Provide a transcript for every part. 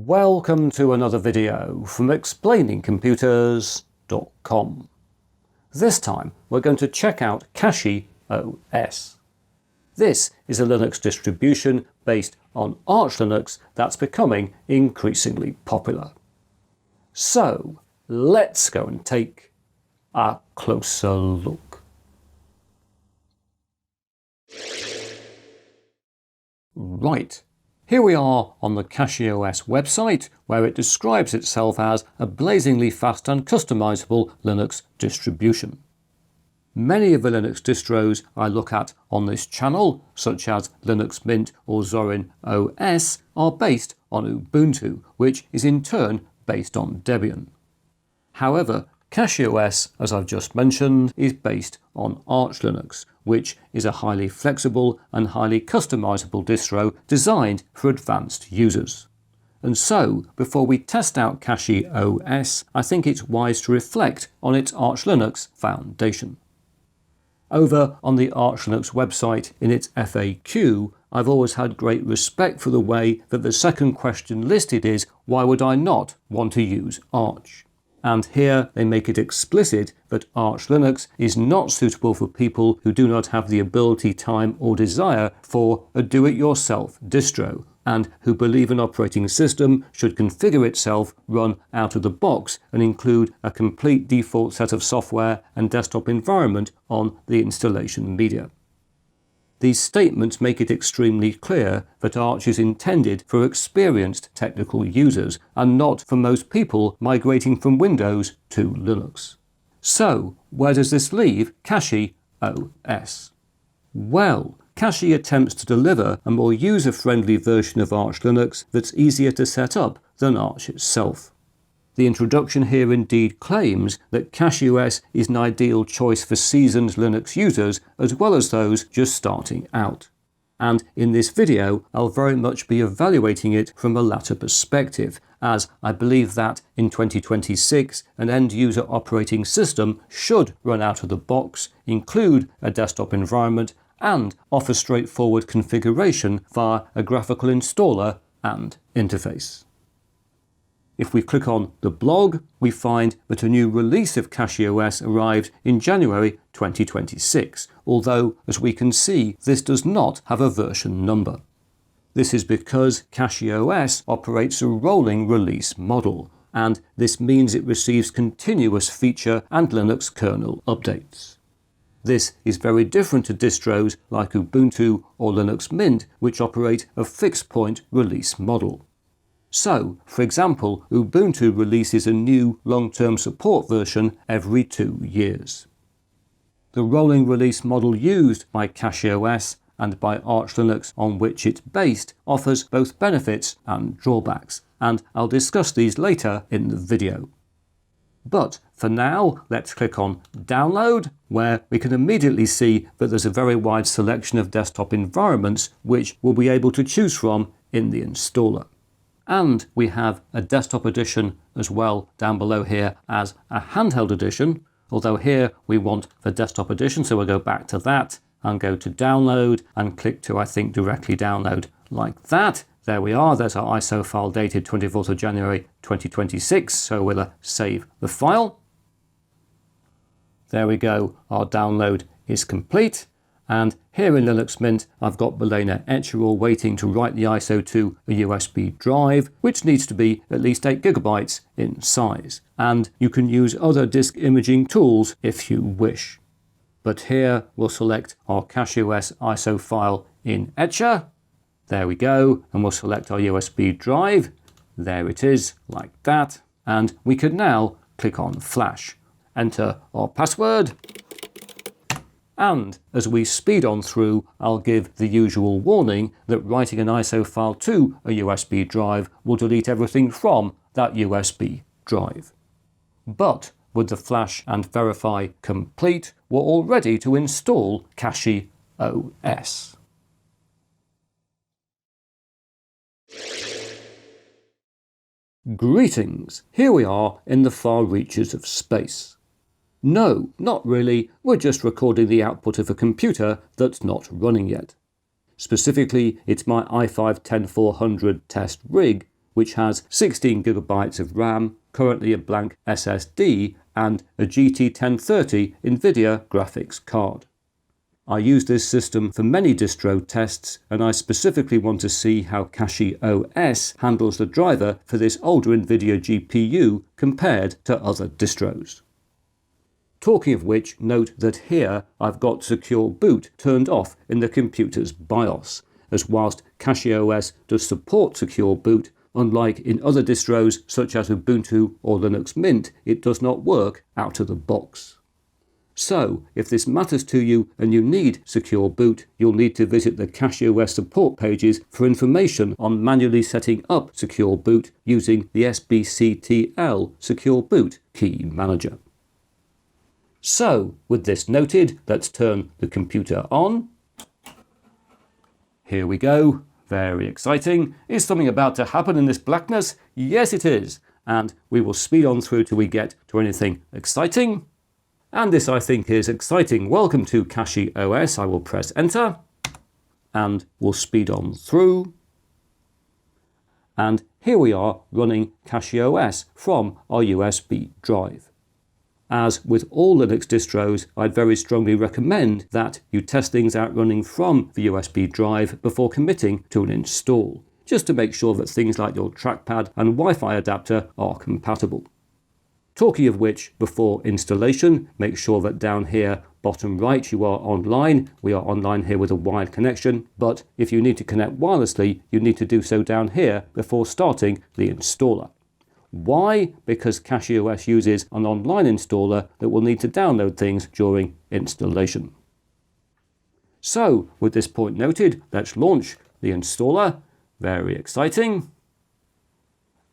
Welcome to another video from ExplainingComputers.com. This time we're going to check out CachyOS. This is a Linux distribution based on Arch Linux that's becoming increasingly popular. So let's go and take a closer look. Right. Here we are on the CachyOS website, where it describes itself as a blazingly fast and customizable Linux distribution. Many of the Linux distros I look at on this channel, such as Linux Mint or Zorin OS, are based on Ubuntu, which is in turn based on Debian. However, CachyOS, as I've just mentioned, is based on Arch Linux, which is a highly flexible and highly customizable distro designed for advanced users. And so, before we test out CachyOS, I think it's wise to reflect on its Arch Linux foundation. Over on the Arch Linux website in its FAQ, I've always had great respect for the way that the second question listed is, why would I not want to use Arch? And here they make it explicit that Arch Linux is not suitable for people who do not have the ability, time or desire for a do-it-yourself distro, and who believe an operating system should configure itself, run out of the box, and include a complete default set of software and desktop environment on the installation media. These statements make it extremely clear that Arch is intended for experienced technical users and not for most people migrating from Windows to Linux. So, where does this leave CachyOS? Well, Cachy attempts to deliver a more user-friendly version of Arch Linux that's easier to set up than Arch itself. The introduction here indeed claims that CachyOS is an ideal choice for seasoned Linux users as well as those just starting out. And in this video, I'll very much be evaluating it from a latter perspective, as I believe that in 2026 an end-user operating system should run out of the box, include a desktop environment, and offer straightforward configuration via a graphical installer and interface. If we click on the blog, we find that a new release of CachyOS arrived in January 2026, although, as we can see, this does not have a version number. This is because CachyOS operates a rolling release model, and this means it receives continuous feature and Linux kernel updates. This is very different to distros like Ubuntu or Linux Mint, which operate a fixed-point release model. So, for example, Ubuntu releases a new long-term support version every 2 years. The rolling release model used by CachyOS and by Arch Linux on which it's based offers both benefits and drawbacks, and I'll discuss these later in the video. But for now, let's click on Download, where we can immediately see that there's a very wide selection of desktop environments which we'll be able to choose from in the installer. And we have a desktop edition as well down below here as a handheld edition, although here we want the desktop edition, so we'll go back to that and go to download and click to, I think, directly download like that. There we are, there's our ISO file dated 24th of January 2026, so we'll save the file. There we go, our download is complete. And here in Linux Mint, I've got Belena Etcherall waiting to write the ISO to a USB drive, which needs to be at least 8 GB in size. And you can use other disk imaging tools if you wish. But here we'll select our CachyOS ISO file in Etcher. There we go, and we'll select our USB drive. There it is, like that. And we can now click on Flash. Enter our password. And as we speed on through, I'll give the usual warning that writing an ISO file to a USB drive will delete everything from that USB drive. But with the Flash and Verify complete, we're all ready to install CachyOS. Greetings! Here we are in the far reaches of space. No, not really, we're just recording the output of a computer that's not running yet. Specifically, it's my i5-10400 test rig, which has 16 GB of RAM, currently a blank SSD, and a GT 1030 NVIDIA graphics card. I use this system for many distro tests, and I specifically want to see how CachyOS handles the driver for this older NVIDIA GPU compared to other distros. Talking of which, note that here I've got Secure Boot turned off in the computer's BIOS, as whilst CachyOS does support Secure Boot, unlike in other distros such as Ubuntu or Linux Mint, it does not work out of the box. So, if this matters to you and you need Secure Boot, you'll need to visit the CachyOS support pages for information on manually setting up Secure Boot using the SBCTL Secure Boot Key Manager. So, with this noted, let's turn the computer on. Here we go. Very exciting. Is something about to happen in this blackness? Yes, it is. And we will speed on through till we get to anything exciting. And this, I think, is exciting. Welcome to CachyOS. I will press enter and we'll speed on through. And here we are running CachyOS from our USB drive. As with all Linux distros, I'd very strongly recommend that you test things out running from the USB drive before committing to an install, just to make sure that things like your trackpad and Wi-Fi adapter are compatible. Talking of which, before installation, make sure that down here, bottom right, you are online. We are online here with a wired connection, but if you need to connect wirelessly, you need to do so down here before starting the installer. Why? Because CachyOS uses an online installer that will need to download things during installation. So, with this point noted, let's launch the installer. Very exciting.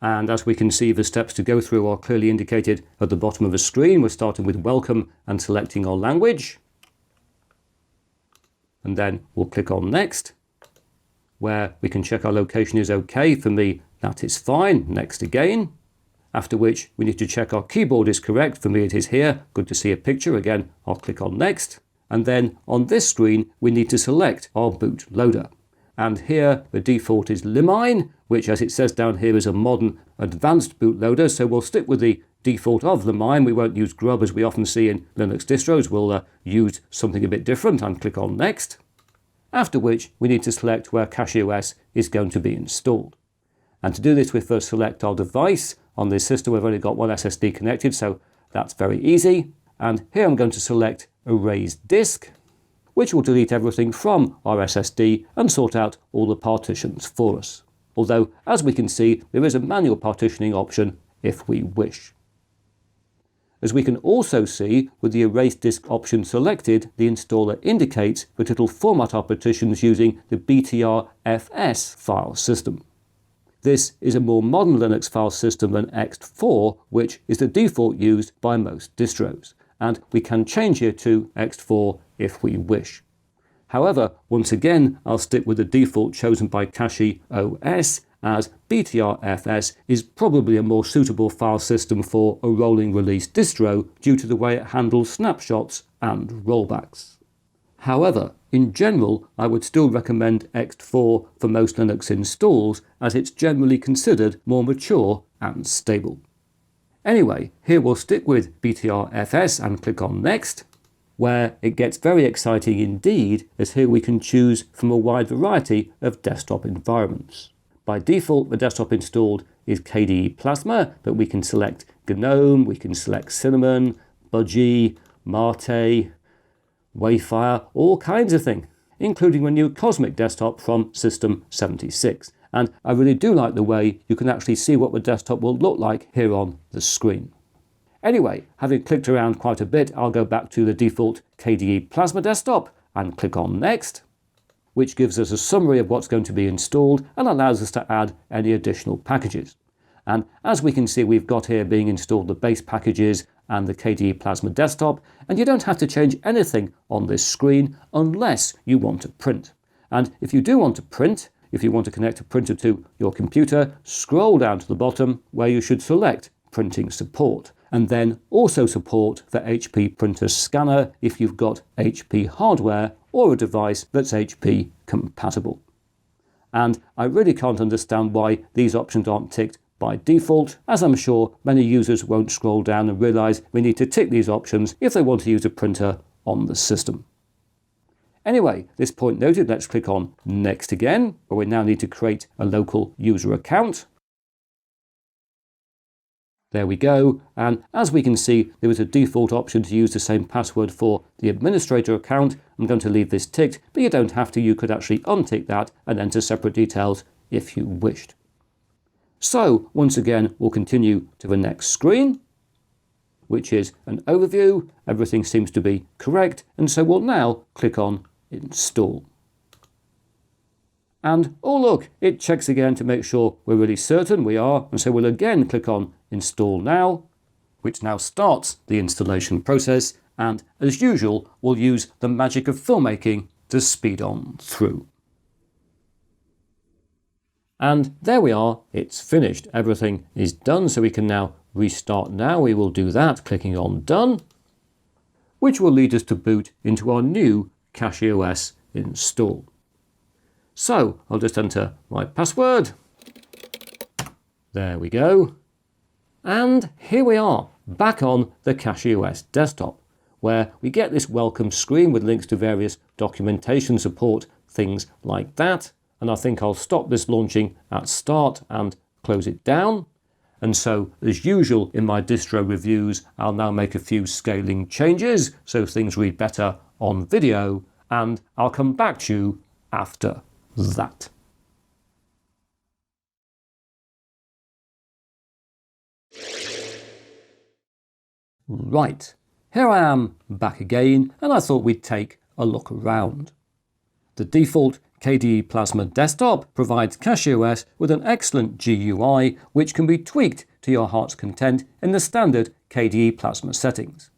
And as we can see, the steps to go through are clearly indicated at the bottom of the screen. We're starting with welcome and selecting our language. And then we'll click on next, where we can check our location is okay. For me, that is fine. Next again. After which we need to check our keyboard is correct. For me, it is here. Good to see a picture. Again, I'll click on next. And then on this screen, we need to select our bootloader. And here the default is Limine, which, as it says down here, is a modern advanced bootloader. So we'll stick with the default of Limine. We won't use Grub as we often see in Linux distros. We'll use something a bit different and click on next. After which we need to select where CachyOS is going to be installed. And to do this, we first select our device. On this system, we've only got one SSD connected, so that's very easy. And here I'm going to select Erase Disk, which will delete everything from our SSD and sort out all the partitions for us. Although, as we can see, there is a manual partitioning option if we wish. As we can also see, with the Erase Disk option selected, the installer indicates that it will format our partitions using the BTRFS file system. This is a more modern Linux file system than ext4, which is the default used by most distros, and we can change here to ext4 if we wish. However, once again, I'll stick with the default chosen by CachyOS, as BTRFS is probably a more suitable file system for a rolling release distro due to the way it handles snapshots and rollbacks. However, in general, I would still recommend ext4 for most Linux installs, as it's generally considered more mature and stable. Anyway, here we'll stick with BTRFS and click on Next, where it gets very exciting indeed, as here we can choose from a wide variety of desktop environments. By default, the desktop installed is KDE Plasma, but we can select GNOME, we can select Cinnamon, Budgie, Mate, Wayfire, all kinds of things, including a new Cosmic desktop from System 76. And I really do like the way you can actually see what the desktop will look like here on the screen. Anyway, having clicked around quite a bit, I'll go back to the default KDE Plasma desktop and click on Next, which gives us a summary of what's going to be installed and allows us to add any additional packages. And as we can see, we've got here being installed the base packages and the KDE Plasma desktop, and you don't have to change anything on this screen unless you want to print. And if you do want to print, if you want to connect a printer to your computer, scroll down to the bottom where you should select Printing Support, and then also support the HP Printer Scanner if you've got HP hardware or a device that's HP compatible. and I really can't understand why these options aren't ticked by default, as I'm sure many users won't scroll down and realise we need to tick these options if they want to use a printer on the system. Anyway, this point noted, let's click on Next again, where we now need to create a local user account. There we go, and as we can see, there is a default option to use the same password for the administrator account. I'm going to leave this ticked, but you don't have to. You could actually untick that and enter separate details if you wished. So, once again, we'll continue to the next screen, which is an overview. Everything seems to be correct, and so we'll now click on Install. And oh look, it checks again to make sure we're really certain we are, and so we'll again click on Install Now, which now starts the installation process, and as usual, we'll use the magic of filmmaking to speed on through. And there we are, it's finished. Everything is done, so we can now restart now. We will do that, clicking on Done, which will lead us to boot into our new CachyOS install. So I'll just enter my password. There we go. And here we are, back on the CachyOS desktop, where we get this welcome screen with links to various documentation support, things like that. And I think I'll stop this launching at start and close it down. And so, as usual in my distro reviews, I'll now make a few scaling changes so things read better on video, and I'll come back to you after that. Right, here I am back again, and I thought we'd take a look around. The default KDE Plasma desktop provides CachyOS with an excellent GUI which can be tweaked to your heart's content in the standard KDE Plasma settings.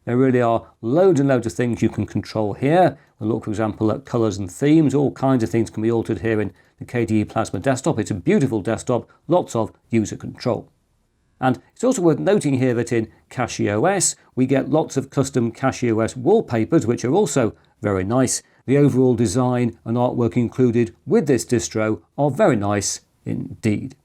There really are loads and loads of things you can control here. We'll look, for example, at colours and themes. All kinds of things can be altered here in the KDE Plasma desktop. It's a beautiful desktop, lots of user control. And it's also worth noting here that in CachyOS we get lots of custom CachyOS wallpapers, which are also very nice. The overall design and artwork included with this distro are very nice indeed.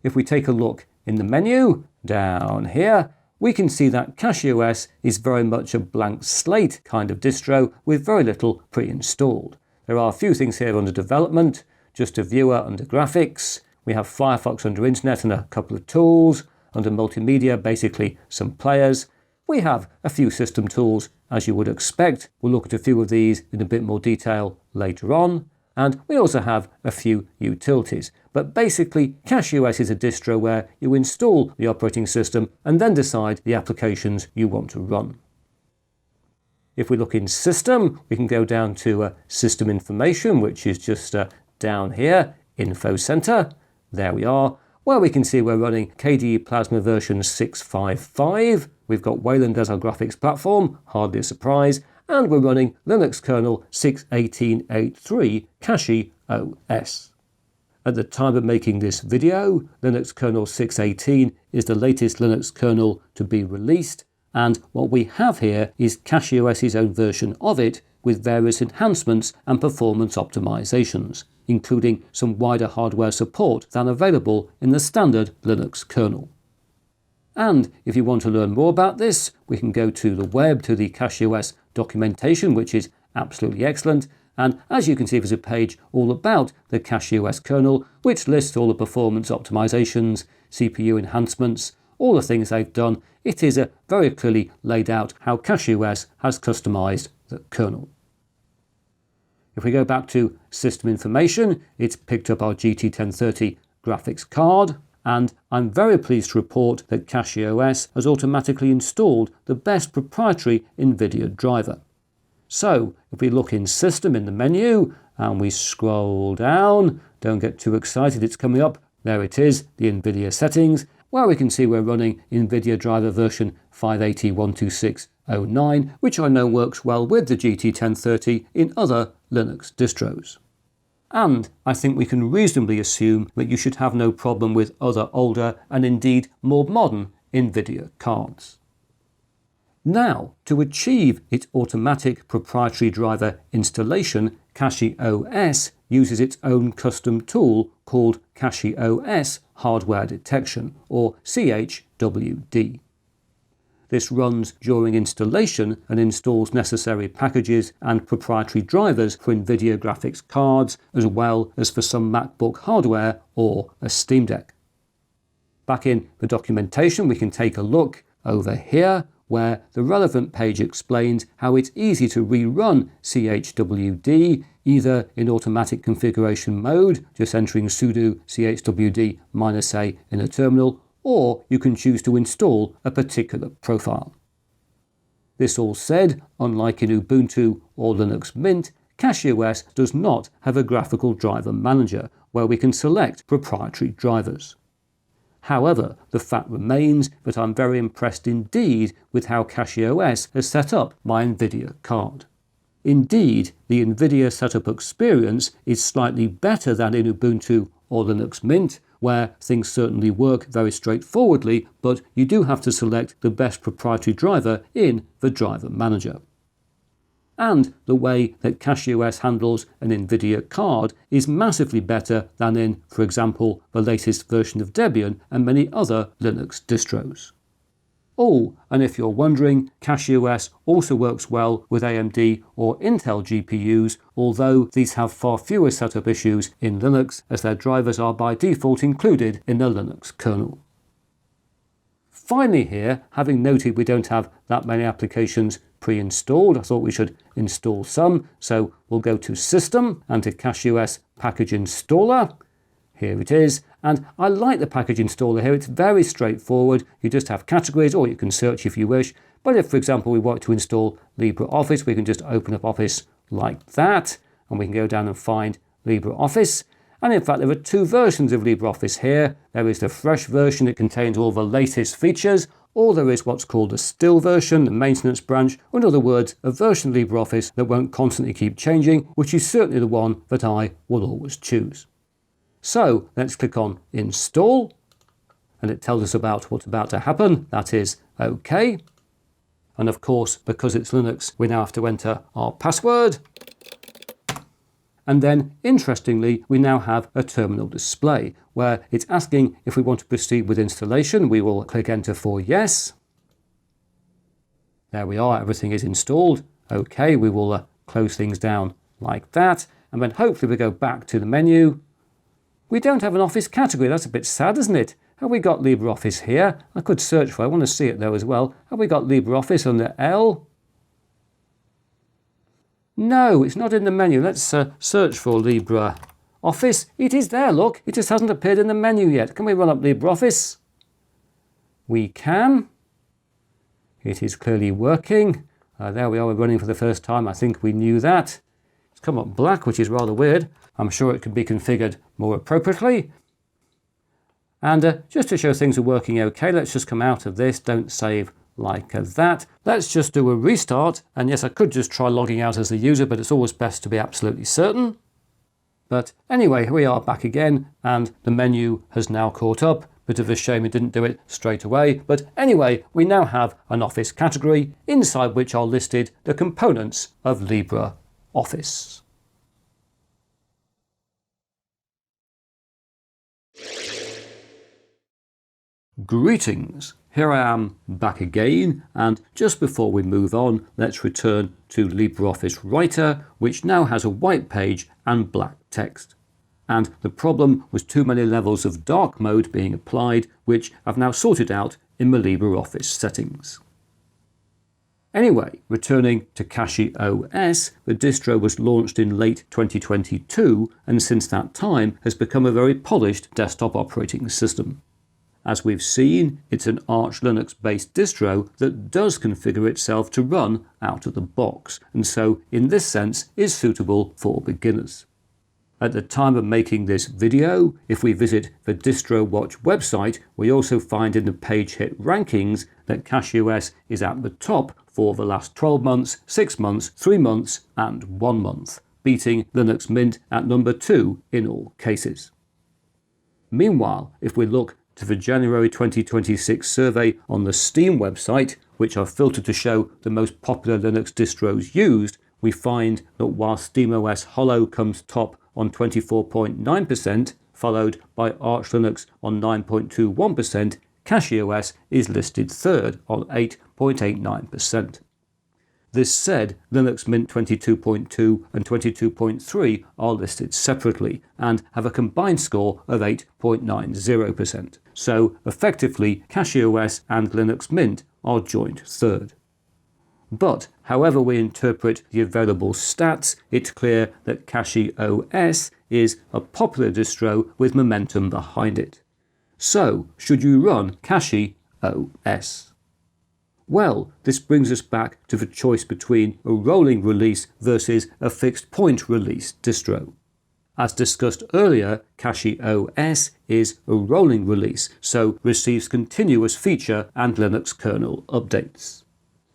If we take a look in the menu down here, we can see that CachyOS is very much a blank slate kind of distro with very little pre-installed. There are a few things here under development, just a viewer under graphics. We have Firefox under internet and a couple of tools. Under multimedia, basically some players. We have a few system tools, as you would expect. We'll look at a few of these in a bit more detail later on. And we also have a few utilities. But basically, CachyOS is a distro where you install the operating system and then decide the applications you want to run. If we look in System, we can go down to System Information, which is just down here, Info Center. There we are, where we can see we're running KDE Plasma version 6.5.5. We've got Wayland as our graphics platform, hardly a surprise, and we're running Linux kernel 6.18.8.3 CachyOS. At the time of making this video, Linux kernel 6.18 is the latest Linux kernel to be released, and what we have here is CachyOS's own version of it with various enhancements and performance optimizations, including some wider hardware support than available in the standard Linux kernel. And if you want to learn more about this, we can go to the web, to the CachyOS documentation, which is absolutely excellent. And as you can see, there's a page all about the CachyOS kernel, which lists all the performance optimizations, CPU enhancements, all the things they've done. It is very clearly laid out how CachyOS has customized the kernel. If we go back to System Information, it's picked up our GT1030 graphics card. And I'm very pleased to report that CachyOS has automatically installed the best proprietary NVIDIA driver. So if we look in System in the menu and we scroll down, don't get too excited, it's coming up. There it is, the NVIDIA settings, where we can see we're running NVIDIA driver version 580.126.09, which I know works well with the GT1030 in other Linux distros. And I think we can reasonably assume that you should have no problem with other older and indeed more modern NVIDIA cards. Now, to achieve its automatic proprietary driver installation, CachyOS uses its own custom tool called CachyOS Hardware Detection, or CHWD. This runs during installation and installs necessary packages and proprietary drivers for NVIDIA graphics cards, as well as for some MacBook hardware or a Steam Deck. Back in the documentation, we can take a look over here, where the relevant page explains how it's easy to rerun CHWD, either in automatic configuration mode, just entering sudo chwd-a in a terminal, or you can choose to install a particular profile. This all said, unlike in Ubuntu or Linux Mint, CachyOS does not have a graphical driver manager where we can select proprietary drivers. However, the fact remains that I'm very impressed indeed with how CachyOS has set up my NVIDIA card. Indeed, the NVIDIA setup experience is slightly better than in Ubuntu or Linux Mint, where things certainly work very straightforwardly, but you do have to select the best proprietary driver in the driver manager. And the way that CachyOS handles an NVIDIA card is massively better than in, for example, the latest version of Debian and many other Linux distros. Oh, and if you're wondering, CachyOS also works well with AMD or Intel GPUs, although these have far fewer setup issues in Linux, as their drivers are by default included in the Linux kernel. Finally here, having noted we don't have that many applications pre-installed, I thought we should install some, so we'll go to System and to CachyOS Package Installer. Here it is, and I like the package installer here. It's very straightforward. You just have categories, or you can search if you wish. But if, for example, we want to install LibreOffice, we can just open up Office like that, and we can go down and find LibreOffice. And in fact, there are two versions of LibreOffice here. There is the fresh version that contains all the latest features, or there is what's called a still version, the maintenance branch, or in other words, a version of LibreOffice that won't constantly keep changing, which is certainly the one that I will always choose. So let's click on Install, and it tells us about what's about to happen. That is OK. And of course, because it's Linux, we now have to enter our password. And then, interestingly, we now have a terminal display where it's asking if we want to proceed with installation. We will click Enter for yes. There we are, everything is installed. OK, we will close things down like that. And then hopefully we go back to the menu. We don't have an Office category. That's a bit sad, isn't it? Have we got LibreOffice here? I could search for it. I want to see it though as well. Have we got LibreOffice under L? No, it's not in the menu. Let's search for LibreOffice. It is there, look. It just hasn't appeared in the menu yet. Can we run up LibreOffice? We can. It is clearly working. There we are, we're running for the first time. I think we knew that. It's come up black, which is rather weird. I'm sure it could be configured more appropriately. And just to show things are working okay, let's just come out of this. Don't save like that. Let's just do a restart. And yes, I could just try logging out as a user, but it's always best to be absolutely certain. But anyway, here we are back again, and the menu has now caught up. Bit of a shame it didn't do it straight away. But anyway, we now have an Office category, inside which are listed the components of LibreOffice. Greetings! Here I am back again, and just before we move on, let's return to LibreOffice Writer, which now has a white page and black text. And the problem was too many levels of dark mode being applied, which I've now sorted out in the LibreOffice settings. Anyway, returning to CachyOS, the distro was launched in late 2022, and since that time has become a very polished desktop operating system. As we've seen, it's an Arch Linux-based distro that does configure itself to run out of the box, and so in this sense is suitable for beginners. At the time of making this video, if we visit the Distro Watch website, we also find in the page hit rankings that CachyOS is at the top for the last 12 months, 6 months, 3 months, and 1 month, beating Linux Mint at number 2 in all cases. Meanwhile, if we look to the January 2026 survey on the Steam website, which I've filtered to show the most popular Linux distros used, we find that while SteamOS Hollow comes top on 24.9%, followed by Arch Linux on 9.21%, CachyOS is listed third on 8.89%. This said, Linux Mint 22.2 and 22.3 are listed separately and have a combined score of 8.90%. So effectively, CachyOS and Linux Mint are joint third. But however we interpret the available stats, it's clear that CachyOS is a popular distro with momentum behind it. So, should you run CachyOS? Well, this brings us back to the choice between a rolling release versus a fixed point release distro. As discussed earlier, CachyOS is a rolling release, so receives continuous feature and Linux kernel updates.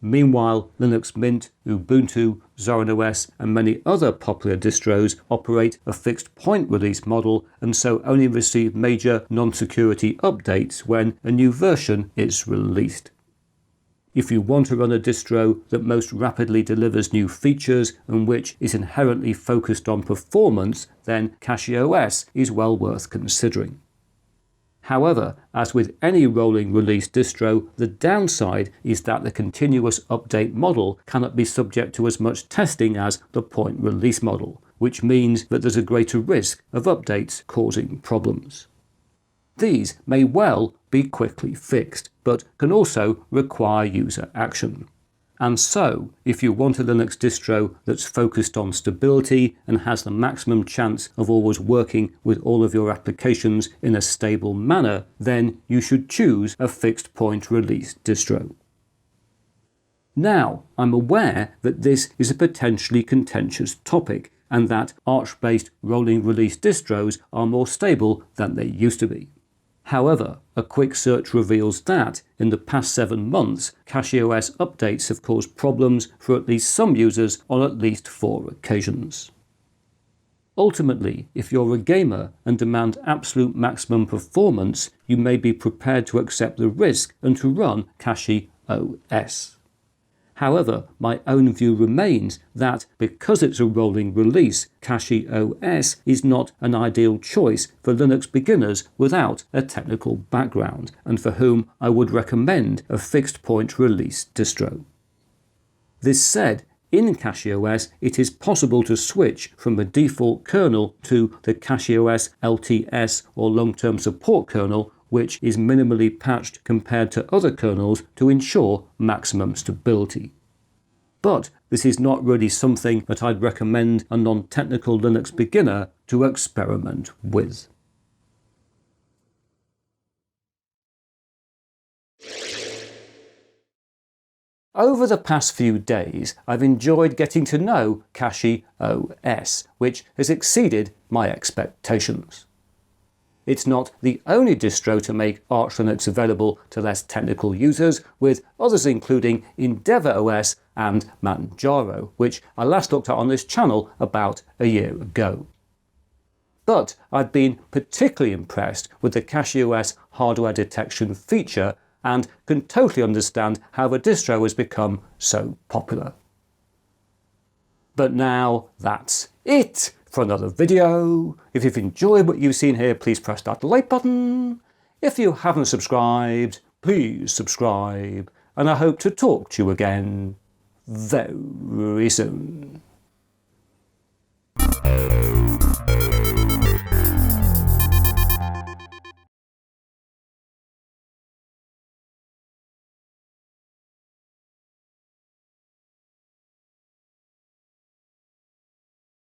Meanwhile, Linux Mint, Ubuntu, Zorin OS and many other popular distros operate a fixed point release model and so only receive major non-security updates when a new version is released. If you want to run a distro that most rapidly delivers new features and which is inherently focused on performance, then CachyOS is well worth considering. However, as with any rolling release distro, the downside is that the continuous update model cannot be subject to as much testing as the point release model, which means that there's a greater risk of updates causing problems. These may well be quickly fixed, but can also require user action. And so, if you want a Linux distro that's focused on stability and has the maximum chance of always working with all of your applications in a stable manner, then you should choose a fixed point release distro. Now, I'm aware that this is a potentially contentious topic, and that Arch-based rolling release distros are more stable than they used to be. However, a quick search reveals that, in the past 7 months, CachyOS updates have caused problems for at least some users on at least 4 occasions. Ultimately, if you're a gamer and demand absolute maximum performance, you may be prepared to accept the risk and to run CachyOS. However, my own view remains that, because it's a rolling release, CachyOS is not an ideal choice for Linux beginners without a technical background, and for whom I would recommend a fixed point release distro. This said, in CachyOS it is possible to switch from the default kernel to the CachyOS LTS or long-term support kernel, which is minimally patched compared to other kernels to ensure maximum stability. But this is not really something that I'd recommend a non-technical Linux beginner to experiment with. Over the past few days, I've enjoyed getting to know CachyOS, which has exceeded my expectations. It's not the only distro to make Arch Linux available to less technical users, with others including EndeavourOS and Manjaro, which I last looked at on this channel about a year ago. But I've been particularly impressed with the CachyOS hardware detection feature and can totally understand how the distro has become so popular. But now that's it for another video. If you've enjoyed what you've seen here, please press that like button. If you haven't subscribed, please subscribe, and I hope to talk to you again very soon.